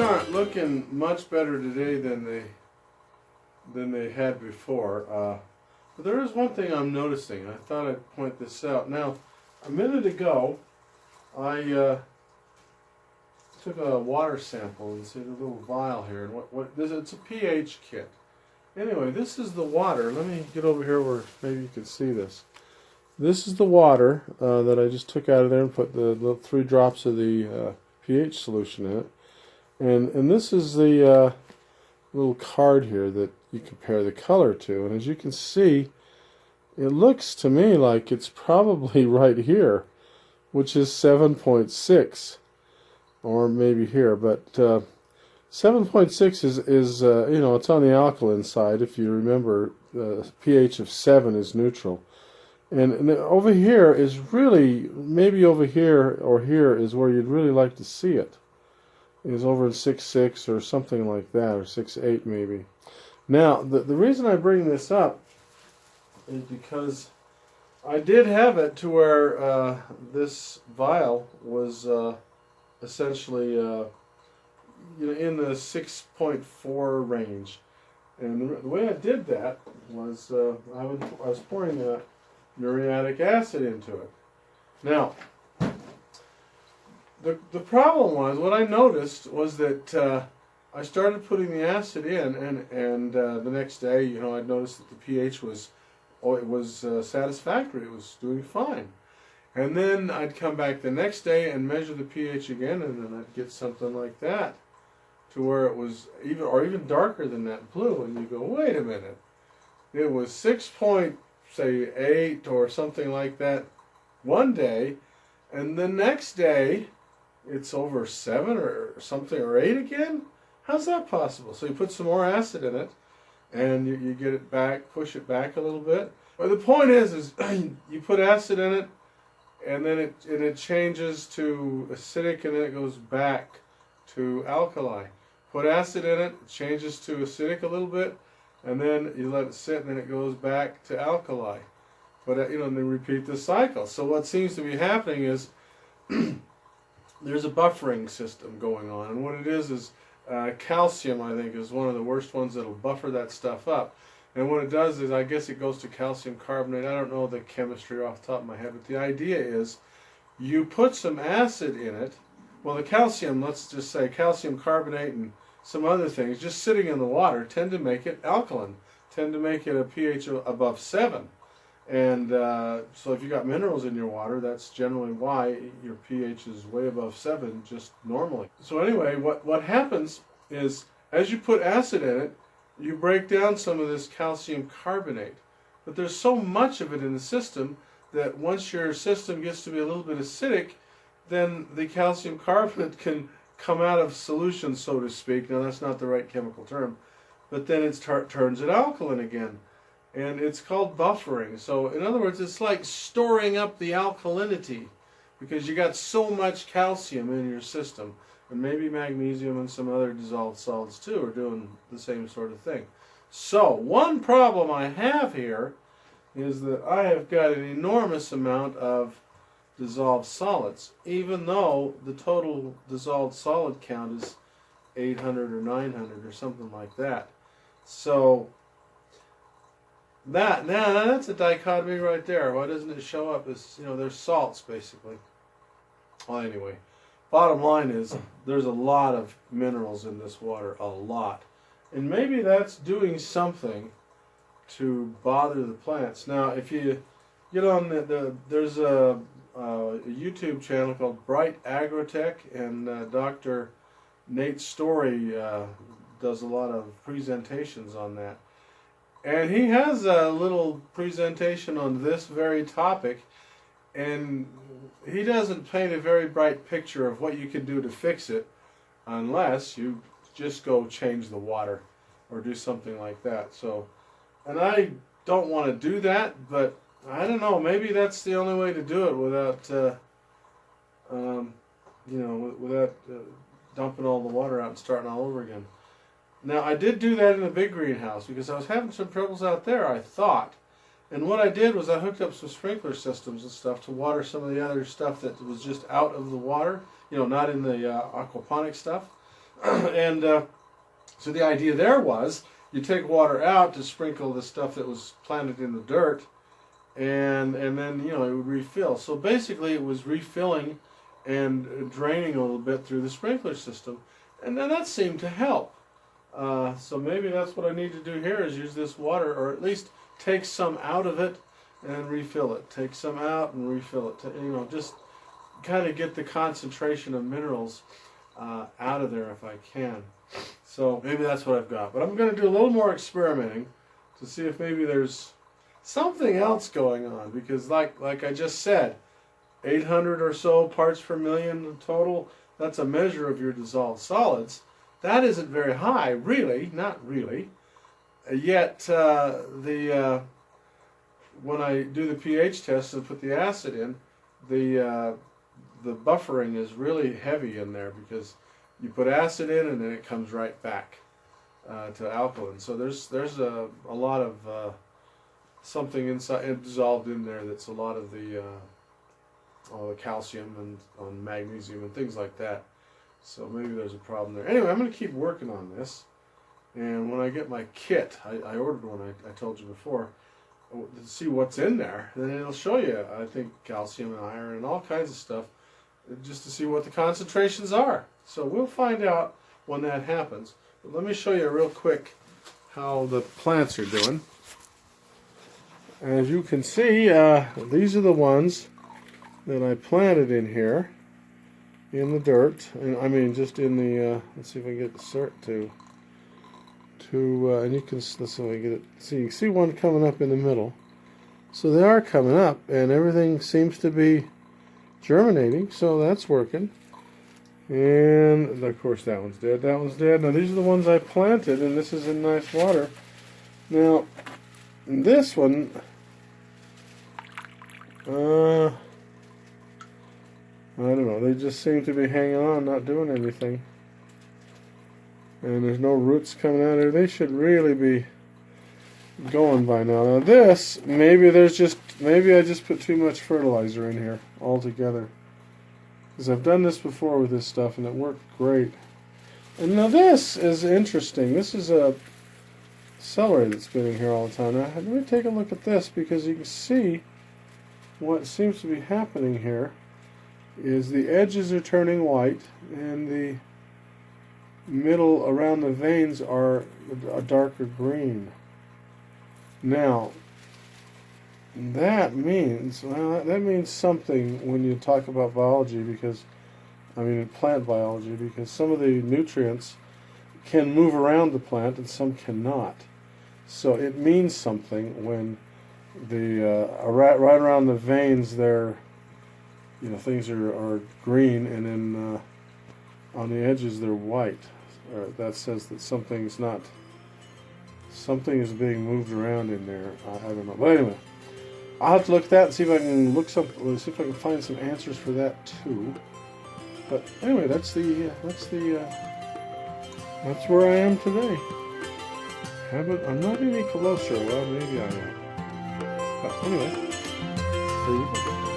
aren't looking much better today than they had before. But there is one thing I'm noticing. I thought I'd point this out. Now, a minute ago, I took a water sample and see the little vial here, and it's a pH kit. Anyway, this is the water. Let me get over here where maybe you can see this. This is the water that I just took out of there and put the little 3 drops of the pH solution in it. And this is the little card here that you compare the color to. And as you can see, it looks to me like it's probably right here, which is 7.6, or maybe here. But 7.6 is you know, it's on the alkaline side. If you remember, pH of 7 is neutral. And over here is really, maybe over here or here is where you'd really like to see it. Is over in 6.6 or something like that, or 6.8 maybe. Now, the reason I bring this up is because I did have it to where this vial was essentially you know, in the 6.4 range. And the way I did that was I was pouring muriatic acid into it. Now, the problem was, what I noticed was that I started putting the acid in, and the next day, you know, I'd noticed that the pH was, satisfactory. It was doing fine. And then I'd come back the next day and measure the pH again, and then I'd get something like that, to where it was even darker than that blue, and you go, wait a minute, it was 6.8 or something like that one day, and the next day it's over 7 or something, or 8 again? How's that possible? So you put some more acid in it, and you get it back, push it back a little bit. But the point is you put acid in it, and then it changes to acidic, and then it goes back to alkali. Put acid in it, it changes to acidic a little bit, and then you let it sit, and then it goes back to alkali. But you know, and then repeat the cycle. So what seems to be happening is there's a buffering system going on, and what it is calcium, I think, is one of the worst ones that'll buffer that stuff up. And what it does is, I guess it goes to calcium carbonate. I don't know the chemistry off the top of my head, but the idea is you put some acid in it. Well, the calcium, let's just say calcium carbonate and some other things, just sitting in the water, tend to make it alkaline, tend to make it a pH above 7. And so if you got minerals in your water, that's generally why your pH is way above 7 just normally. So anyway, what happens is, as you put acid in it, you break down some of this calcium carbonate. But there's so much of it in the system that once your system gets to be a little bit acidic, then the calcium carbonate can come out of solution, so to speak. Now, that's not the right chemical term, but then it turns it alkaline again. And it's called buffering. So, in other words, it's like storing up the alkalinity, because you got so much calcium in your system. And maybe magnesium and some other dissolved solids too are doing the same sort of thing. So, one problem I have here is that I have got an enormous amount of dissolved solids, even though the total dissolved solid count is 800 or 900 or something like that. So that's a dichotomy right there. Why doesn't it show up as, you know, there's salts basically. Well, anyway, bottom line is there's a lot of minerals in this water, a lot. And maybe that's doing something to bother the plants. Now, if you get on there's a YouTube channel called Bright Agrotech, and Dr. Nate Story does a lot of presentations on that. And he has a little presentation on this very topic, and he doesn't paint a very bright picture of what you can do to fix it unless you just go change the water or do something like that. So, and I don't want to do that, but I don't know, maybe that's the only way to do it without you know, without dumping all the water out and starting all over again. Now, I did do that in the big greenhouse because I was having some troubles out there, I thought. And what I did was I hooked up some sprinkler systems and stuff to water some of the other stuff that was just out of the water, you know, not in the aquaponic stuff. And so the idea there was you take water out to sprinkle the stuff that was planted in the dirt, and then it would refill. So basically it was refilling and draining a little bit through the sprinkler system, and then that seemed to help. So maybe that's what I need to do here, is use this water, or at least take some out of it and refill it. Take some out and refill it. Just kind of get the concentration of minerals out of there if I can. So maybe that's what I've got. But I'm going to do a little more experimenting to see if maybe there's something else going on. Because like I just said, 800 or so parts per million total, that's a measure of your dissolved solids. That isn't very high, really, not really. Yet when I do the pH test and put the acid in, the buffering is really heavy in there, because you put acid in and then it comes right back to alkaline. So there's a lot of something inside dissolved in there that's a lot of the calcium and on magnesium and things like that. So maybe there's a problem there. Anyway, I'm going to keep working on this. And when I get my kit, I ordered one, I told you before, to see what's in there. Then it'll show you, I think, calcium and iron and all kinds of stuff, just to see what the concentrations are. So we'll find out when that happens. But let me show you real quick how the plants are doing. As you can see, these are the ones that I planted in here, in the dirt. And I mean, just in the, let's see if I can get the cert to and you can, let's see if I can get it. See, you can see one coming up in the middle. So they are coming up, and everything seems to be germinating, so that's working. And of course that one's dead, that one's dead. Now these are the ones I planted, and this is in nice water. Now this one, I don't know, they just seem to be hanging on, not doing anything. And there's no roots coming out of there. They should really be going by now. Now this, maybe I just put too much fertilizer in here altogether. Because I've done this before with this stuff and it worked great. And now this is interesting. This is a celery that's been in here all the time. Now let me take a look at this, because you can see what seems to be happening here is the edges are turning white and the middle around the veins are a darker green. Now that means, well, that means something when you talk about biology, because I mean plant biology, because some of the nutrients can move around the plant and some cannot. So it means something when the right around the veins there, things are green, and then on the edges they're white. That says that something is being moved around in there. I don't know, but anyway, I'll have to look at that and see if I can see if I can find some answers for that too. But anyway, that's where I am today. I'm not any closer. Well, maybe I am. But anyway, there you go.